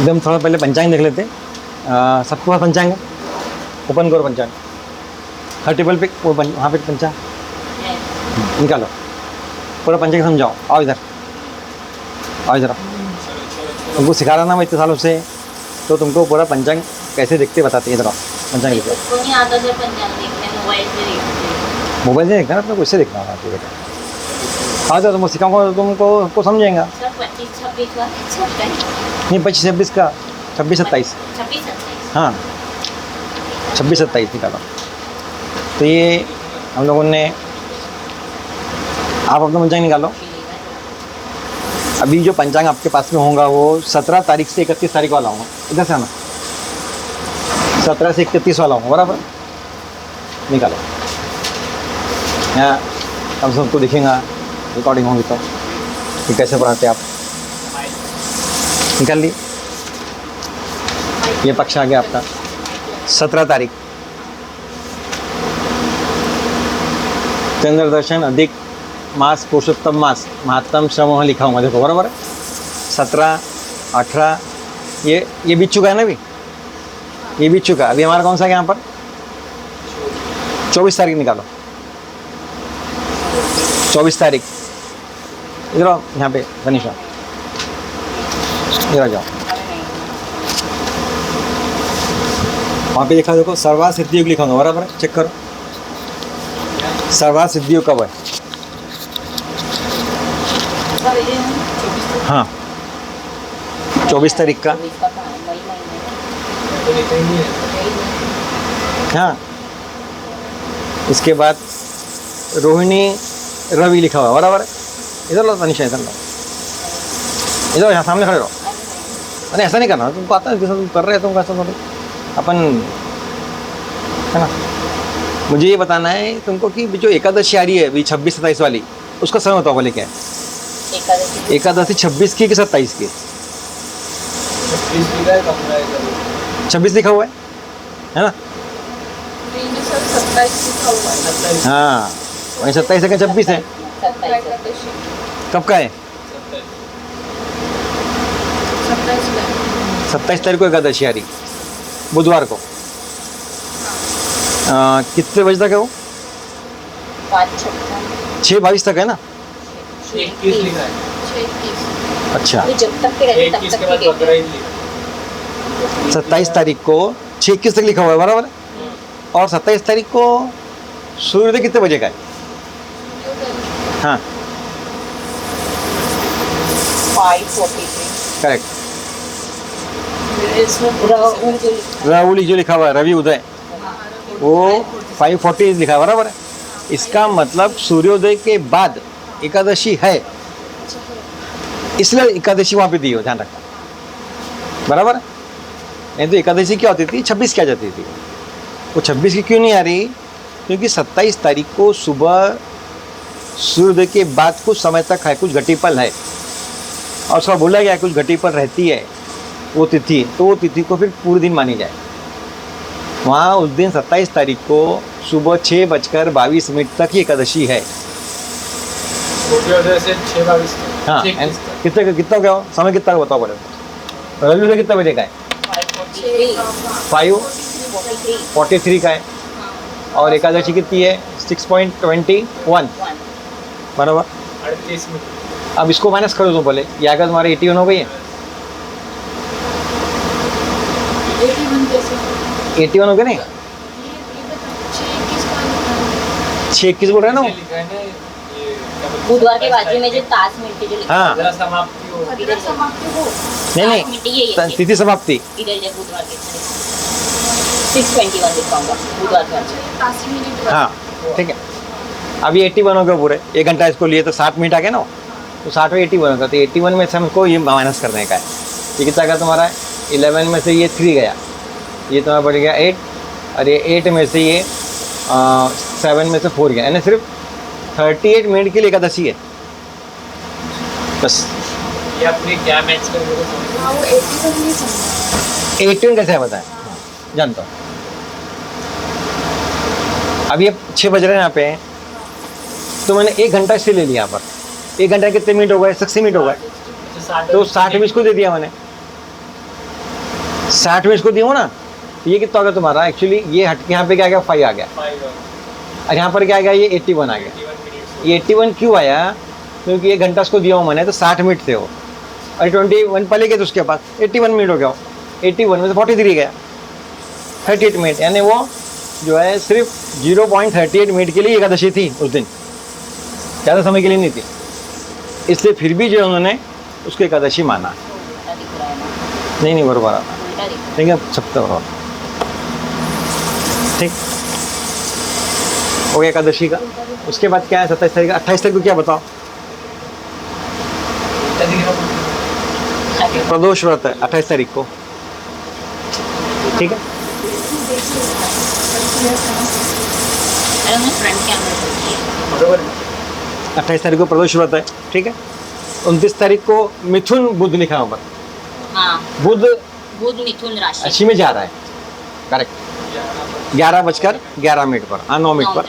अभी हम थोड़ा पहले पंचांग देख लेते हैं। सबके पास पंचांग है? ओपन करो पंचांग, हर टेबल पे वो वहाँ पे पंचांग निकालो, पूरा पंचांग समझाओ। आओ इधर, आओ इधर। तुमको सिखा रहा ना मैं इतने सालों से, तो तुमको पूरा पंचांग कैसे देखते बताते हैं। इधर आओ, पंचांग देखो। उसको नहीं आता सर पंचांग देखने, मोबाइल से देखते। मोबाइल से देखना ना, अपने को इससे देखना होगा बेटा। हाँ तो तुमको सिखाऊंगा तो तुमको समझेगा। सर 25-26 का अच्छा है। नहीं 25-26 का, 26-27। 26-27 हाँ 26-27 निकालो। तो ये हम लोगों ने, आप अपना पंचांग निकालो। अभी जो पंचांग आपके पास में होगा वो 17 तारीख से 31 तारीख वाला होगा। इधर से आना, 17 से 31 वाला होगा, बराबर। निकालो, यहाँ हम सबको दिखेगा, रिकॉर्डिंग होगी तो कि कैसे पढ़ाते आप। निकाल ली, ये पक्ष आ गया आपका 17 तारीख। चंद्र दर्शन अधिक मास पुरुषोत्तम मास महात्म श्रम लिखा हुआ, देखो बराबर है। 17, 18 ये बीत चुका है ना, अभी ये बीत चुका। अभी हमारा कौन सा है यहाँ पर? 24 तारीख निकालो। 24 तारीख इधर आओ, यहाँ पे तनिषा इधर आ जाओ। वहाँ पे लिखा देखो, सर्वा सिद्धियोग लिखा होगा, बराबर है। चेक करो, सर्वा सिद्धियोग कब है? हाँ 24 तारीख का। हाँ इसके बाद रोहिणी रवि लिखा हुआ, बराबर है। इधर लो तनिषा, इधर लो, इधर यहाँ सामने खड़े रहो। अरे ऐसा नहीं करना, तुमको आता है जैसा तुम कर रहे हो, तुम कैसा थोड़ी अपन है ना। मुझे ये बताना है तुमको कि जो एकादशी आ रही है अभी 26-27 वाली, उसका समय बताओ बोले क्या है? एकादशी 26 की कि 27 की? 26 लिखा हुआ है ना? हाँ वही 27 है क्या 26 है? कब का है? 27 तारीख को एकादशी आ रही, बुधवार को। कितने बजे तक है वो? 6:22 तक है ना? 21 लिखा है। अच्छा, जब तक के रहते तब तक के डेट। 27 तारीख को 6:21 तक लिखा हुआ है, बराबर है। और 27 तारीख को सूर्योदय कितने बजे का है? हाँ 5:43 करेक्ट। इसमें राहुली जो लिखा हुआ है रवि उदय, वो 5:40 लिखा है, बराबर है। इसका मतलब सूर्योदय के बाद एकादशी है, इसलिए एकादशी वहाँ पे दी हो, ध्यान रखना, बराबर है। नहीं तो एकादशी क्या होती थी? 26 की आ जाती थी। वो 26 की क्यों नहीं आ रही? क्योंकि 27 तारीख को सुबह सूर्योदय के बाद कुछ समय तक है, कुछ घटीपल है, और उसका बोला गया कुछ घटीपल रहती है वो तिथि, तो वो तिथि को फिर पूरे दिन मानी जाए। वहाँ उस दिन 27 तारीख को सुबह 6:22 तक ही एकादशी है। सूर्योदय से 6:22। हाँ कितना क्या हो समय, कितना का बताओ बोले? रवि उदय कितना बजे का है? 5:43 का है, और एकादशी कितनी है? 6.21, बराबर। 38 मिनट। अब इसको माइनस करो तो बोले, ये आगे तुम्हारे 81 हो गई है। 81 हो गया नहीं? 6:21 बोल रहे हैं ना वो? लिखा है ना ये बुधवार के बाजू में जो ताश मिनट जो लिखा हाँ जरा समाप्ति हो। नहीं तिथि समाप्ति। इधर जब बुधवार के 6:21 लिखा होगा बुधवार का। हाँ ठीक है। अब ये 81 हो गया पूरे, 1 घंटा इसको लिए तो 60 मिनट आ गया ना, तो 60 में 81 होगा, तो 81 में से हमको ये माइनस करने का है। ये कितना का तुम्हारा है? 11 में से ये 3 गया, ये तुम्हारा बढ़ गया 8, और ये 8 में से ये 7 में से 4 गया, यानी सिर्फ 38 मिनट के लिए एकादशी है बस। ये अपने क्या मैच कर रहे हो? 18 कैसे है बताएं? जानता हूँ। अभी अब 6 बज रहे हैं यहाँ पे, तो मैंने 1 घंटा इससे ले लिया। यहाँ पर 1 घंटा कितने मिनट हो गए? 60 मिनट हो गए, तो 60 में इसको दे दिया मैंने। 60 में इसको दियो ना, तो ये कितना हो गया तुम्हारा? एक्चुअली ये हट के यहाँ पे क्या आ गया? 5 आ गया। 5 और यहाँ पर क्या आ गया? ये 81 आ गया। 81 मिनट्स ये 81 क्यों आया? क्योंकि ये घंटा उसको दिया हूँ मैंने, तो 60 मिनट थे वो, और 21 पहले के तो उसके पास 81 मिनट हो गया। 81 में से 43 गया, 38 मिनट, यानी वो जो है सिर्फ 0.38 मिनट के लिए एकादशी थी उस दिन, ज़्यादा समय के लिए नहीं थी। इसलिए फिर भी जो है उन्होंने उसको एकादशी माना। उल्टा दिख रहा है ना, नहीं बराबर आता, उल्टा दिख रहा ठीक है, सब तो बराबर। ठीक हो गया एकादशी का। उसके बाद क्या है? 27 तारीख, 28 तारीख को क्या बताओ? उल्टा दिख रहा है। है। प्रदोष व्रत है 28 तारीख को, ठीक है। अरे मैं फ्रंट कैमरा देखिए। बरोबर है। 28 तारीख को प्रदोष व्रत है, ठीक है। 29 तारीख को मिथुन बुध लिखा है ऊपर, हाँ, बुध बुध मिथुन राशि। राशि में जा रहा है, करेक्ट। 11:11 पर, हाँ 9 मिनट पर।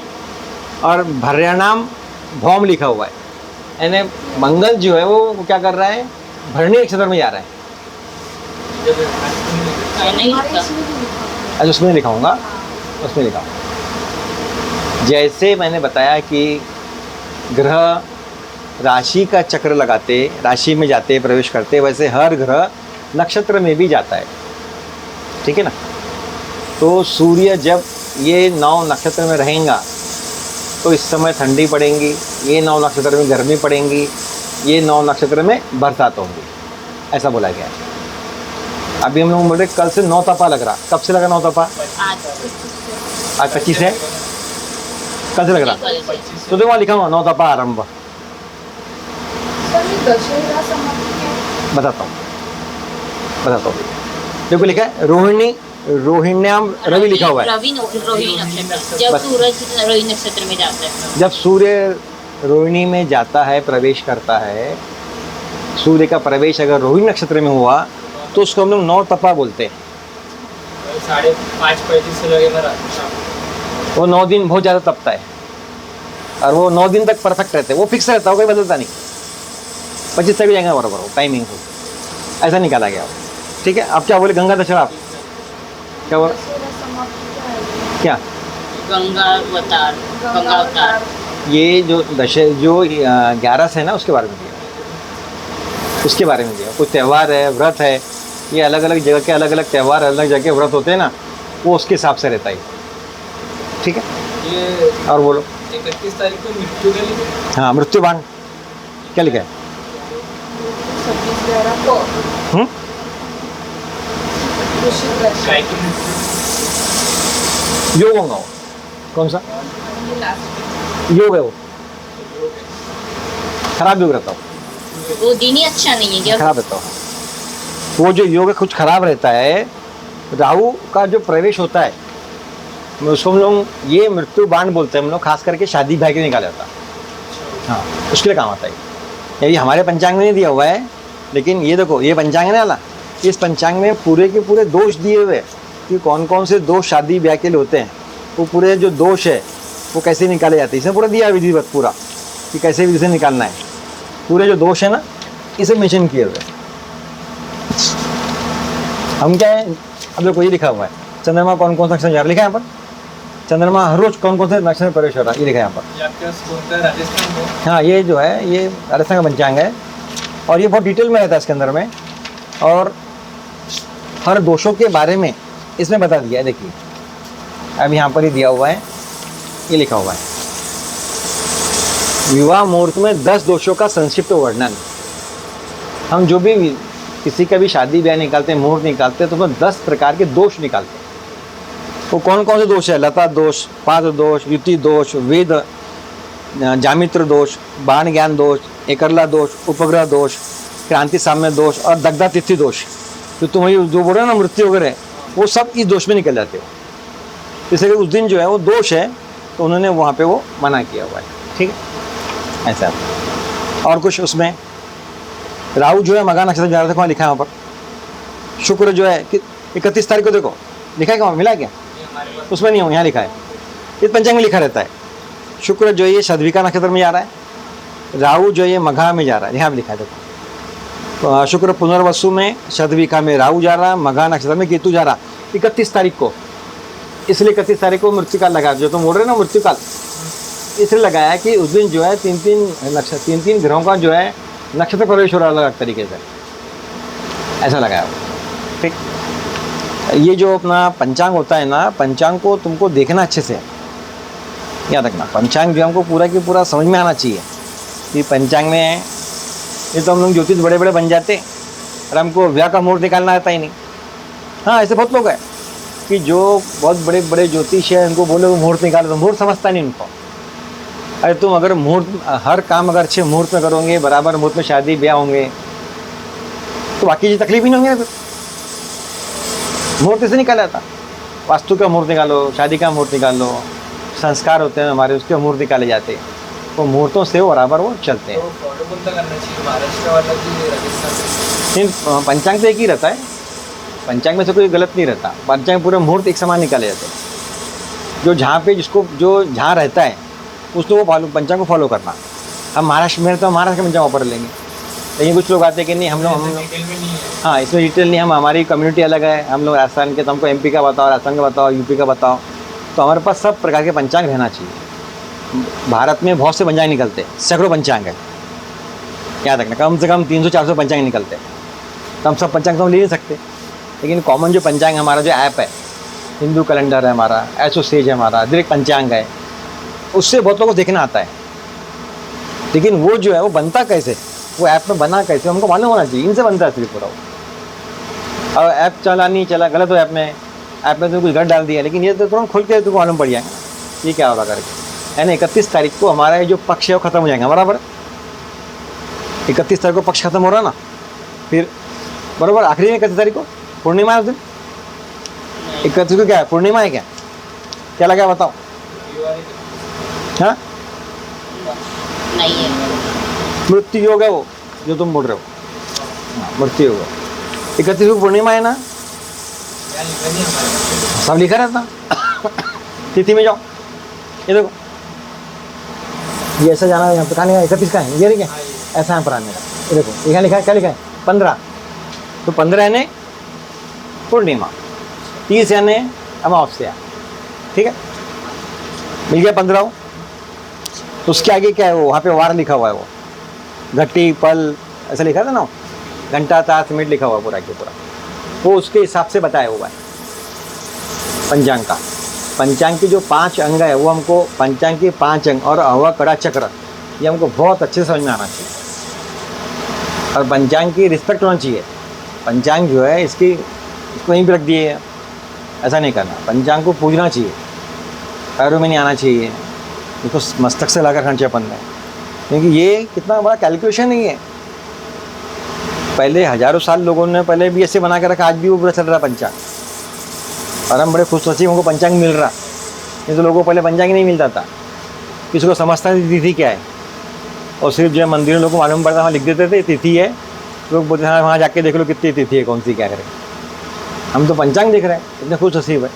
और भर्याणाम भौम लिखा हुआ है, यानी मंगल जो है वो क्या कर रहा है? भरणी नक्षत्र में जा रहा है। नहीं लिखा। अच्छा उसमें लिखाऊंगा, उसमें लिखा। जैसे मैंने बताया कि ग्रह राशि का चक्र लगाते, राशि में जाते, प्रवेश करते, वैसे हर ग्रह नक्षत्र में भी जाता है, ठीक है ना। तो सूर्य जब ये 9 नक्षत्र में रहेगा तो इस समय ठंडी पड़ेगी, ये 9 नक्षत्र में गर्मी पड़ेगी, ये 9 नक्षत्र में बरसात होंगी, ऐसा बोला गया है। अभी हम लोग बोल रहे कल से 9 तपा लग रहा। कब से लगा 9 तपा? आज आज 25 है, कल से लग रहा। तो देखो वहाँ लिखा हुआ 9 तपा आरंभ। बताता हूँ देखो लिखा है रोहिणी, रोहिण्याम रवि लिखा हुआ है। रोहिणी नक्षत्र, जब बस। सूरज रोहिणी नक्षत्र में जाता है। जब सूर्य रोहिणी में जाता है, प्रवेश करता है, सूर्य का प्रवेश अगर रोहिणी नक्षत्र में हुआ तो उसको हम लोग 9 तपा बोलते हैं। 5:35 से लगेगा रात शाम। वो 9 दिन बहुत ज़्यादा तपता है, और वो 9 दिन तक परफेक्ट रहते हैं, वो फिक्स रहता है, कोई बदलता नहीं। 25 तक भी जाएगा बराबर, वो टाइमिंग हो ऐसा निकाला गया। ठीक है, आप क्या बोले? गंगा दशहरा, आप क्या बोले? क्या गंगा अवतार, गंगा अवतार। ये जो 11 है ना, उसके बारे में दिया, उसके बारे में दिया। कुछ त्यौहार है, व्रत है, ये अलग अलग जगह के अलग अलग त्यौहार, अलग जगह के व्रत होते हैं ना, वो उसके हिसाब से रहता है। ठीक है, ये और बोलो। 31 तारीख को मृत्यु का लिखा हाँ, मृत्युबाण क्या लिखा है? हम्म? गाय की मृत्यु। योग होगा वो, कौन सा योग है वो? खराब योग रहता हो, वो दिन ही अच्छा नहीं है क्या? खराब रहता हो। वो जो योग है कुछ खराब रहता है। राहु का जो प्रवेश होता है उसको हम लोग ये मृत्यु बाण बोलते हैं हम लोग, खास करके शादी ब्याह के निकाला जाता है। हाँ, उसके लिए काम आता है। ये हमारे पंचांग में नहीं दिया हुआ है, लेकिन ये देखो, ये पंचांग है ना वाला, इस पंचांग में पूरे के पूरे दोष दिए हुए हैं कि कौन कौन से दोष शादी ब्याह के लिए होते हैं। वो पूरे जो दोष है वो कैसे निकाले जाते हैं, इसमें पूरा दिया विधिवत पूरा कि कैसे विधि से निकालना है। पूरे जो दोष है ना, इसे मेंशन किए हुए। हम क्या है, अब देखो ये लिखा हुआ है चंद्रमा कौन कौन सा नक्षत्र जा रहा है, लिखा है यहाँ पर। चंद्रमा हर रोज कौन कौन से नक्षत्र में प्रवेश हो रहा है, ये लिखा है यहाँ पर। ये आपके पास कौन सा राजस्थान को? हाँ, ये जो है ये राजस्थान का पंचांग है, और ये बहुत डिटेल में रहता है इसके अंदर में, और हर दोषों के बारे में इसमें बता दिया है। देखिए अब यहाँ पर ही दिया हुआ है, ये लिखा हुआ है विवाह मुहूर्त में 10 दोषों का संक्षिप्त वर्णन। हम जो भी किसी का भी शादी ब्याह निकालते हैं, मुहूर्त निकालते हैं, तो उसमें 10 प्रकार के दोष निकालते हैं। वो कौन कौन से दोष है? लता दोष, पाद दोष, युति दोष, वेद जामित्र दोष, बाण ज्ञान दोष, एकरला दोष, उपग्रह दोष, क्रांति साम्य दोष और दग्धा तिथि दोष। तो तुम वही जो बोल रहे हो ना मृत्यु वगैरह, वो सब इस दोष में निकल जाते हो। इसलिए उस दिन जो है वो दोष है, तो उन्होंने वहाँ पे वो मना किया हुआ है। ठीक है, ऐसा। और कुछ उसमें राहु जो है मघा नक्षत्र जा रहा था, वहाँ लिखा है वहाँ पर। शुक्र जो है कि 31 तारीख को देखो लिखा है, क्या मिला क्या? ये हमारे पास उसमें नहीं हो, यहाँ लिखा है, इस पंचांग में लिखा रहता है। शुक्र जो है ये शतभिका नक्षत्र में जा रहा है, राहु जो है ये मघा में जा रहा है, यहाँ भी लिखा है देखो। शुक्र पुनर्वसु में, शतविका में राहु जा रहा, मघा नक्षत्र में केतु जा रहा 31 तारीख को। इसलिए 31 तारीख को मृत्युकाल लगा, जो तुम बोल रहे हो ना मृत्युकाल, इसलिए लगाया कि उस दिन जो है तीन तीन ग्रहों का जो है नक्षत्र प्रवेश हो रहा अलग अलग तरीके से, ऐसा लगाया। ठीक, ये जो अपना पंचांग होता है ना, पंचांग को तुमको देखना अच्छे से, याद रखना। पंचांग जो हमको पूरा की पूरा समझ में आना चाहिए कि पंचांग में, ये तो हम लोग ज्योतिष बड़े बड़े बन जाते और हमको विवाह का मुहूर्त निकालना आता ही नहीं। हाँ, ऐसे बहुत लोग हैं कि जो बहुत बड़े बड़े ज्योतिष है, उनको बोले वो मुहूर्त निकालो, तो मुहूर्त समझता नहीं उनको। अरे तुम अगर मुहूर्त, हर काम अगर अच्छे मुहूर्त में करोगे, बराबर मुहूर्त में शादी ब्याह होंगे, तो बाकी चीज़ तकलीफ ही नहीं होंगी। मुहूर्त से निकाला था, वास्तु का मुहूर्त निकालो, शादी का मुहूर्त निकालो, संस्कार होते हैं हमारे, उसके मुहूर्त निकाले जाते हैं, वो मुहूर्तों से वो बराबर वो चलते हैं। तो फॉलो कौन सा करना चाहिए, महाराष्ट्र वाला कि राजस्थान? नहीं, पंचांग तो एक ही रहता है, पंचांग में से कोई गलत नहीं रहता। पंचांग में पूरे मुहूर्त एक समान निकाले जाते हैं। जो जहाँ पे जिसको जो जहाँ रहता है उसको वो फॉलो, पंचांग को फॉलो करना। हम महाराष्ट्र में रहते हैं, महाराष्ट्र के पंचांग ऊपर लेंगे, लेकिन कुछ लोग आते हैं कि नहीं हम लोग डिटेल में नहीं है। हाँ, इसमें डिटेल नहीं, हम हमारी कम्युनिटी अलग है, हम लोग राजस्थान के, तो हमको MP का बताओ, राजस्थान का बताओ, UP का बताओ। तो हमारे पास सब प्रकार के पंचांग रहना चाहिए। भारत में बहुत से पंचांग निकलते हैं, सैकड़ों पंचांग है, याद रखना, कम से कम 300-400 पंचांग निकलते हैं। तो हम सब पंचांग तो हम ले नहीं सकते, लेकिन कॉमन जो पंचांग हमारा जो ऐप है, हिंदू कैलेंडर है हमारा, एसो सेज है हमारा, डायरेक्ट पंचांग है, उससे बहुत लोगों को देखना आता है। लेकिन वो जो है वो बनता कैसे, वो ऐप में बना कैसे, हमको मालूम होना चाहिए। इनसे बनता है सिर्फ पूरा वो। और ऐप चला नहीं चला, गलत हो ऐप में तो कुछ गलत डाल दिया, लेकिन ये तो तुरंत खोल के तुमको मालूम पड़ जाएगा ये क्या होगा करके, है ना। 31 तारीख को हमारा ये जो पक्ष है वो खत्म हो जाएगा, बराबर। 31 तारीख को पक्ष खत्म हो रहा ना, फिर बराबर आखिरी में 31 तारीख को पूर्णिमा है उस दिन। 31 को क्या है, पूर्णिमा है क्या, क्या लगा बताओ? हाँ, नहीं है, मृत्यु योग है वो जो तुम बोल रहे हो, हाँ, मृत्यु योग। 31 को पूर्णिमा है ना, क्या लिखा नहीं हमारे? सब लिखा रहता। तिथि में जाओ, ये देखो, ये ऐसा जाना है यहाँ पे, कहाँ लिखा है 31 का है, ये लिखा है ऐसा यहाँ पर आने का, ये देखो यहाँ लिखा है, क्या लिखा है 15, तो 15 यानी पूर्णिमा, 30 यानी अमावस्या, ठीक है, मिल गया 15 हो। तो उसके आगे क्या है, वो वहाँ पे वार लिखा हुआ है, वो घट्टी पल ऐसा लिखा था ना, घंटा तास मिनट लिखा हुआ पूरा के पूरा, वो उसके हिसाब से बताया हुआ है पंचांग का। पंचांग के जो 5 अंग है वो हमको, पंचांग के 5 अंग और हवा कड़ा चक्र, ये हमको बहुत अच्छे से समझ में आना चाहिए। और पंचांग की रिस्पेक्ट होना चाहिए। पंचांग जो है इसकी, इसको यहीं पर रख दिए, ऐसा नहीं करना। पंचांग को पूजना चाहिए, पैरों में नहीं आना चाहिए, इसको मस्तक से लाकर खाना चाहिए अपन में, क्योंकि ये कितना बड़ा कैलकुलेशन नहीं है। पहले हजारों साल लोगों ने पहले भी ऐसे बना के रखा, आज भी वो पूरा चल रहा पंचांग, और हम बड़े खुश नसीब हमको पंचांग मिल रहा। नहीं तो लोगों को पहले पंचांग नहीं मिलता था, किसी को समझता नहीं तिथि क्या है, और सिर्फ जो है मंदिरों लोगों को मालूम पड़ता, वहाँ लिख देते थे तिथि है, लोग बोलते हाँ वहाँ जाके देख लो कितनी तिथि है, कौन सी क्या करें। हम तो पंचांग देख रहे हैं, इतने खुश नसीब है।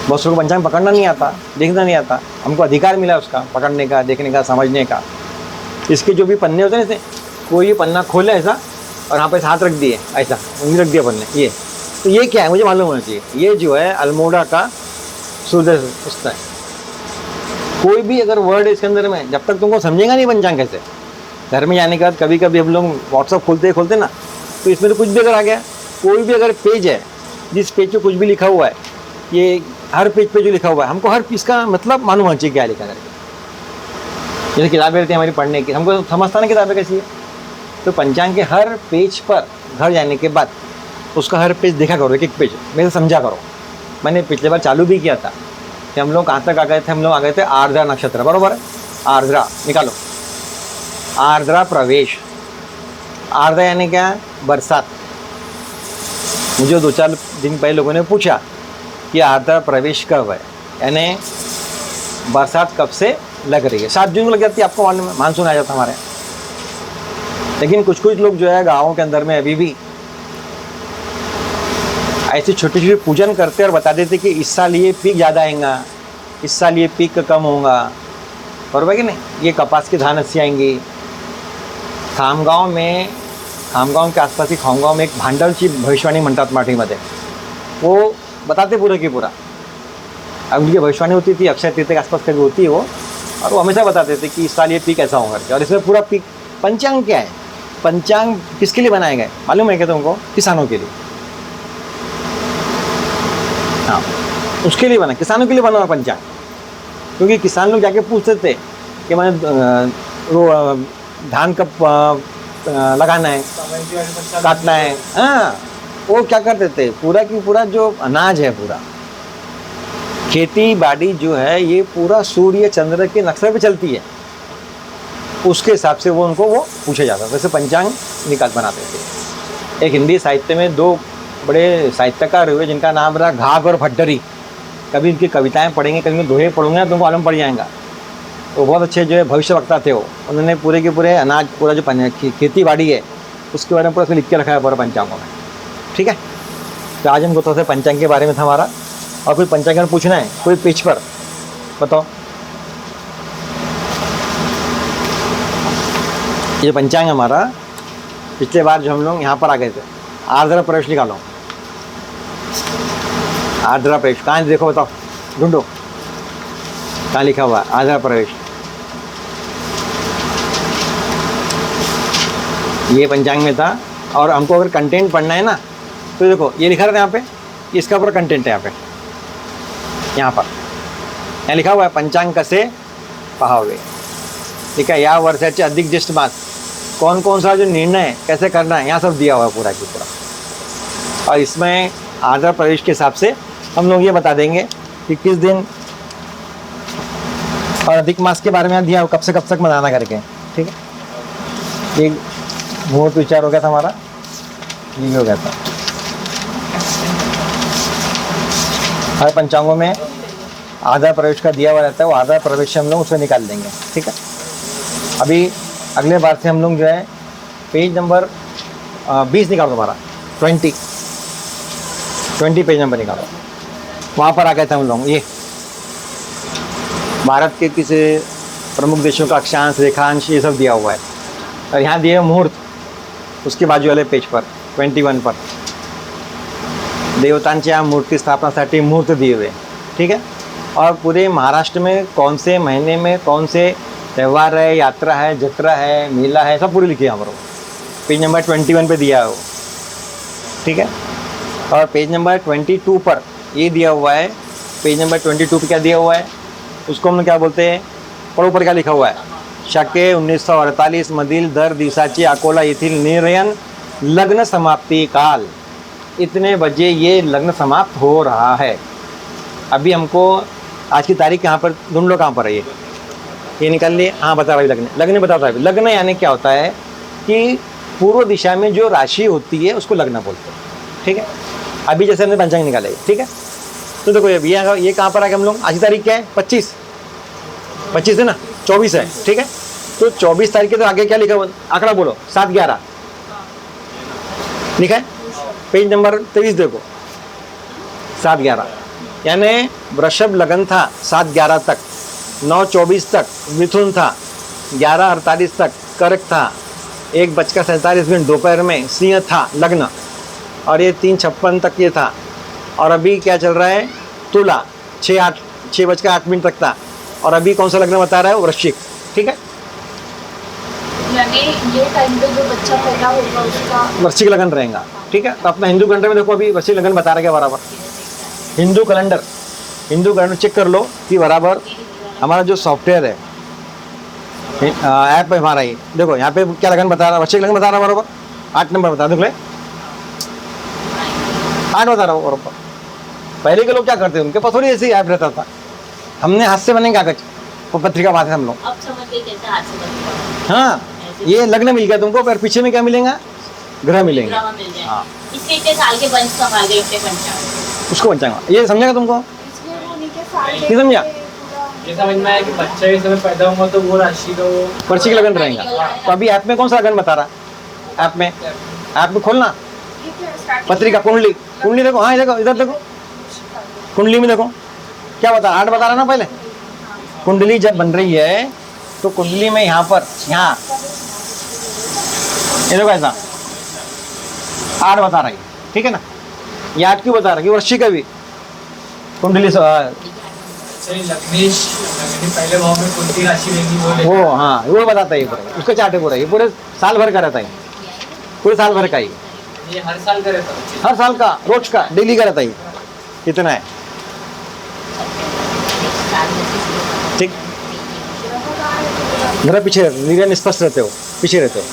बहुत लोगों को पंचांग पकड़ना नहीं आता, देखना नहीं आता, हमको अधिकार मिला उसका पकड़ने का, देखने का, समझने का। इसके जो भी पन्ने होते हैं, जैसे कोई पन्ना खोले ऐसा और यहाँ पे हाथ रख दिए, ऐसा उंगली रख दिया पन्ने, ये तो ये क्या है मुझे मालूम होना चाहिए। ये जो है अल्मोड़ा का सूर्य पुस्तक है। कोई भी अगर वर्ड है इसके अंदर में, जब तक तुमको समझेगा नहीं पंचांग कैसे, घर में जाने के बाद कभी कभी हम लोग व्हाट्सअप खोलते ना, तो इसमें तो कुछ भी अगर आ गया, कोई भी अगर पेज है जिस पेज पे कुछ भी लिखा हुआ है, ये हर पेज पे जो लिखा हुआ है हमको हर चीज़ का मतलब मालूम होना चाहिए क्या लिखा करके। जैसे किताबें रहती हैं हमारी पढ़ने की, हमको समझता ना किताबें कैसी है, तो पंचांग के हर पेज पर घर जाने के बाद उसका हर पेज देखा करो, एक एक पेज मेरे से समझा करो। मैंने पिछले बार चालू भी किया था कि हम लोग कहाँ तक आ गए थे, हम लोग आ गए थे आर्द्रा नक्षत्र, बराबर है। आर्द्रा निकालो, आर्द्रा प्रवेश, आर्द्रा यानी क्या, बरसात। मुझे 2-4 दिन पहले लोगों ने पूछा कि आर्द्रा प्रवेश कब है, यानी बरसात कब से लग रही है। 7 जून को लग जाती है, आपको मालूम है, मानसून आ जाता हमारे। लेकिन कुछ लोग जो है गाँवों के अंदर में अभी भी ऐसी छोटी छोटी पूजन करते और बता देते कि इस साल ये पीक ज़्यादा आएगा, इस साल ये पीक कम होगा, बराबर कि नहीं, ये कपास की धान अच्छी आएंगी। खामगांव में खामगाव के आसपास ही खामगाव में एक भांडवलची भविष्यवाणी म्हणतात मराठीमध्ये, वो बताते पूरे की पूरा। अब उनकी भविष्यवाणी होती थी, अक्षय तृतीया के आसपास कभी होती है वो, और वो हमेशा बताते थे कि इस साल ये पीक ऐसा होगा। और इसमें पूरा पीक, पंचांग क्या है, पंचांग किसके लिए बनाए गए मालूम है क्या तुमको? किसानों के लिए। हाँ, उसके लिए बना, किसानों के लिए बना हुआ पंचांग। क्योंकि किसान लोग जाके पूछते थे कि मैंने वो धान कब लगाना है, काटना है। हाँ, वो क्या करते थे, पूरा की पूरा जो अनाज है, पूरा खेती बाड़ी जो है ये पूरा सूर्य चंद्र के नक्शे पे चलती है, उसके हिसाब से वो उनको वो पूछा जाता था। वैसे पंचांग निकाल बनाते थे। एक हिंदी साहित्य में दो बड़े साहित्यकार हुए जिनका नाम रहा घाघ और भट्टरी। कभी उनकी कविताएं पढ़ेंगे, कभी उनके दोहे पढ़ूंगे ना तुमको मालूम पड़ जाएगा। तो बहुत अच्छे जो है भविष्य वक्ता थे वो। उन्होंने पूरे के पूरे अनाज, पूरा जो खेती बाड़ी है उसके बारे में पूरा लिख के रखा है पूरा पंचांगों में। ठीक है, तो आज हमको थोड़ा सा पंचांग के बारे में था हमारा। और कोई पंचांग में पूछना है कोई पेज पर बताओ। ये पंचांग हमारा पिछले बार जो हम लोग यहाँ पर आ गए थे, आर्द्रा प्रवेश निकालो। आर्द्रा प्रवेश कहाँ देखो बताओ, ढूंढो कहाँ लिखा हुआ है आर्द्रा प्रवेश। ये पंचांग में था। और हमको अगर कंटेंट पढ़ना है ना तो देखो ये लिखा रहता है यहाँ पे, इसका पूरा कंटेंट है यहाँ पे, यहाँ लिखा हुआ है पंचांग कसे पहावे। ठीक है, या वर्षाचे अधिक ज्येष्ठ मास, कौन कौन सा जो निर्णय है कैसे करना है यहाँ सब दिया हुआ है पूरा की पूरा। और इसमें आर्द्रा प्रवेश के हिसाब से हम लोग ये बता देंगे कि किस दिन, और अधिक मास के बारे में दिया कब से कब तक मनाना करके। ठीक है, एक मुहूर्त विचार हो गया था हमारा, ये हो गया था। हर पंचांगों में आर्द्रा प्रवेश का दिया हुआ रहता है, वो आर्द्रा प्रवेश से हम लोग उसे निकाल देंगे। ठीक है, अभी अगले बार से हम लोग जो है पेज नंबर 20 निकालो, हमारा 20 पेज नंबर निकालो। वहाँ पर आ गए थे हम लोग, ये भारत के किसी प्रमुख देशों का अक्षांश, रेखांश, ये सब दिया हुआ है। और यहाँ दिए मुहूर्त, उसके बाजू वाले पेज पर 21 पर देवतांच्या मूर्ति स्थापनासाठी मुहूर्त दिए हुए। ठीक है, और पूरे महाराष्ट्र में कौन से महीने में कौन से त्यौहार है, यात्रा है, जत्रा है, मेला है, सब पूरी लिखी है यहाँ पर। पेज नंबर 21 पे दिया है वो। ठीक है, और पेज नंबर 22 पर ये दिया हुआ है। पेज नंबर 22 पे क्या दिया हुआ है, उसको हम क्या बोलते हैं, पढ़ो पर क्या लिखा हुआ है, शके 1948 मधील दर दिवसाची अकोला येथील निर्यन लग्न समाप्ति काल, इतने बजे ये लग्न समाप्त हो रहा है। अभी हमको आज की तारीख यहाँ पर ढूंढ लो, कहाँ पर है ये निकाल लिए। हाँ, बता रहा है लग्न बताता है। लग्न यानी क्या होता है कि पूर्व दिशा में जो राशि होती है उसको लग्न बोलते हैं। ठीक है, अभी जैसे हमने पंचांग निकाले। ठीक है, तो देखो ये कहाँ पर आके हम लोग, आज की तारीख क्या है, 25 है ना, 24 है। ठीक है, तो 24 तारीख के तो आगे क्या लिखा हुआ, आंकड़ा बोलो, 7-11 लिखा है। पेज नंबर 23 देखो, 7-11 यानी वृषभ लगन था 7-11 तक, 9-24 तक मिथुन था, 11-48 तक कर्क था, 1:47 दोपहर में सिंह था लग्न, और ये 3:56 तक ये था। और अभी क्या चल रहा है, तुला 6:08 तक था। और अभी कौन सा लग्न बता रहा है, वृश्चिक। ठीक है, यानी ये टाइम पे जो बच्चा पैदा होगा उसका वृश्चिक लगन रहेगा। ठीक है, तो अपना हिंदू कैलेंडर में देखो अभी वृश्चिक लगन बता रहा है बराबर। हिंदू कैलेंडर चेक कर लो कि बराबर हमारा जो सॉफ्टवेयर है, ऐप है हमारा, ये देखो यहाँ पे क्या लगन बता रहा है, वृश्चिक लगन बता रहा है बराबर। 8 नंबर बता दो, 8 बता रहा हूँ बराबर। पहले के लोग क्या करते थे, उनके पास थोड़ी ऐसी ऐप रहता था। हमने हाथ से बने कागज वो पत्रिका बात है हम लोग। अब समझ गए कैसे हाथ से बनता है। हाँ, ये लग्न मिल गया तुमको, पर पीछे में क्या मिलेगा, ग्रह मिलेंगे। ग्रह मिल जाए। हाँ, इसके इतने साल के वंश संभाल गए अपने पंचांग। उसको पंचांग, ये समझेगा तुमको, नहीं समझा? ये समझ में आया कि बच्चा इस समय पैदा होगा तो वो राशि तो वृश्चिक लगन रहेगा। तो अभी ऐप में कौन सा लगन बता रहा है, ऐप में खोलना पत्रिका, कुंडली देखो। हाँ, देखो इधर देखो, कुंडली में देखो क्या बता, 8 बता रहा ना पहले। कुंडली जब बन रही है तो कुंडली में यहाँ पर, यहाँ ये देखो ऐसा 8 बता रही है, ठीक है ना। ये 8 क्यों बता रहा है कि वृश्चिक है भी कुंडली सही लग्नेश लग्नी पहले भाव में कौन सी राशि रहेगी वो लेकर वो, हाँ वो बताता है ये पूरा, उसका चार्ट है पूरा, ये पूरे साल भर का रहता है, पूरे साल भर का ही, ये हर साल का रहता है। हर साल का, रोज का, डेली का रहता है, कितना है, ठीक। जरा पीछे रहते, नीचे स्पष्ट रहते हो, पीछे रहते हो,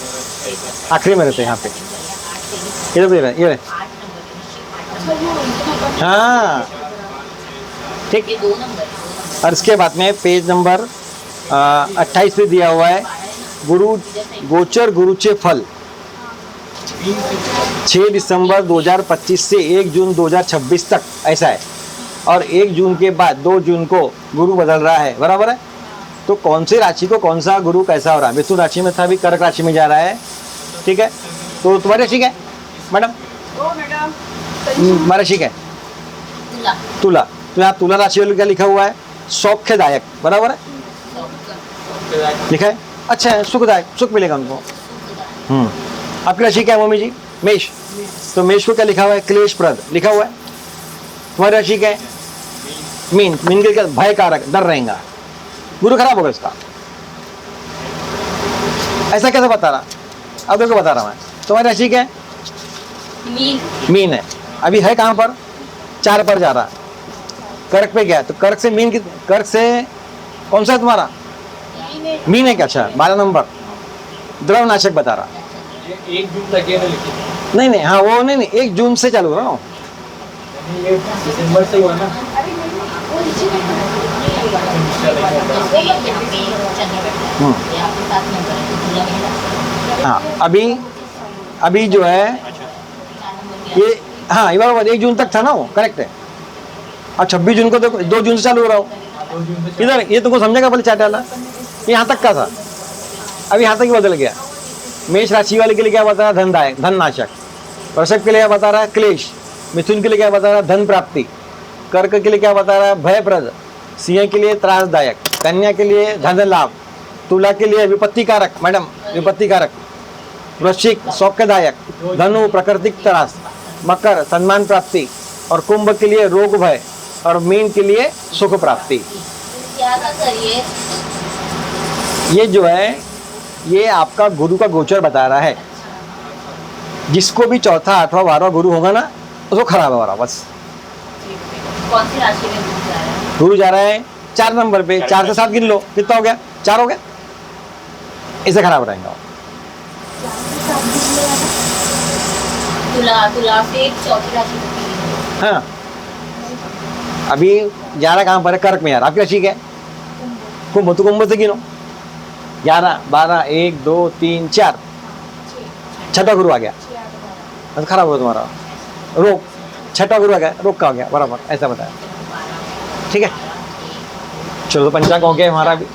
आखिरी में रहते हैं यहाँ पे, ये रहे, हाँ ठीक। ये 2 नंबर और इसके बाद में पेज नंबर 28 पे दिया हुआ है गुरु गोचर गुरुचे फल 6 दिसंबर 2025 से 1 जून 2026 तक, ऐसा है। और 1 जून के बाद 2 जून को गुरु बदल रहा है, बराबर है। तो कौन सी राशि को कौन सा गुरु कैसा हो रहा है, मिथुन राशि में था, अभी कर्क राशि में जा रहा है, ठीक है। तो तुम्हारी राशि क्या है मैडम? हमारा राशि क्या है? तुला तुला। तो यहाँ तुला राशि वाले क्या लिखा हुआ है? सौख्यदायक, बराबर है, लिखा है, अच्छा है, सुखदायक, सुख मिलेगा उनको। आपकी राशि क्या है मम्मी जी? मेष। तो मेष को क्या लिखा हुआ है? क्लेशप्रद लिखा हुआ है। तुम्हारी राशि क्या है? मीन। मीन के क्या? भय कारक, डर रहेगा, गुरु खराब होगा इसका। ऐसा कैसे बता रहा? अब देखो बता रहा मैं। तुम्हारी राशि क्या है? मीन मीन है। अभी है कहाँ पर? 4 पर जा रहा, कर्क पे गया, तो कर्क से मीन की, कर्क से कौन सा है तुम्हारा? मीन है क्या? अच्छा 12 नंबर, द्रवनाशक बता रहा। ये 1 जून तक है ना, लेकिन नहीं नहीं, हाँ वो नहीं, 1 जून से चालू हो रहा हूँ। ये दिसंबर से हुआ ना। हाँ अभी जो है ये, हाँ ये बराबर 1 जून तक था ना वो, करेक्ट है। और 26 जून को देखो 2 जून से चालू हो रहा हूँ 2 जून से इधर। ये तुमको समझेगा पहले चार्ट वाला, ये यहाँ तक का था, अब यहाँ तक ही बदल गया। मेष राशि वाले के लिए क्या बता रहा? धनदायक, धन नाशक। वृषभ के लिए क्या बता रहा है? क्लेश। मिथुन के लिए क्या बता रहा है? धन प्राप्ति। कर्क के लिए क्या बता रहा है? भयप्रद। सिंह के लिए त्रासदायक। कन्या के लिए धन लाभ। तुला के लिए विपत्ति कारक, मैडम विपत्ति कारक। वृश्चिक सौख्यदायक, धनु प्राकृतिक त्रास। मकर सम्मान प्राप्ति। और कुंभ के लिए रोग भय। और मीन के लिए सुख प्राप्ति। क्या था सर ये जो है ये आपका गुरु का गोचर बता रहा है। जिसको भी 4था 8वां 12वां गुरु होगा ना, उसको खराब है वाला, बस। कौन सी राशि में गुरु जा रहा है? गुरु जा रहा है 4 नंबर पे, 4 से 7 गिन लो, कितना हो गया? 4 हो गया, इसे खराब रहेगा। तुला से 4थी राशि होती है। हाँ अभी जा रहा कहाँ पर है? कर्क में यार। आपकी राशि क्या है? कुंभ। तो कुंभ से गिनो 11 12 1 2 3 4, 6वां गुरु आ गया, बस खराब हो तुम्हारा। रोग, 6वां गुरु आ गया, रोग का हो गया, बराबर ऐसा बताया, ठीक है। चलो तो पंचांग हो गया हमारा भी।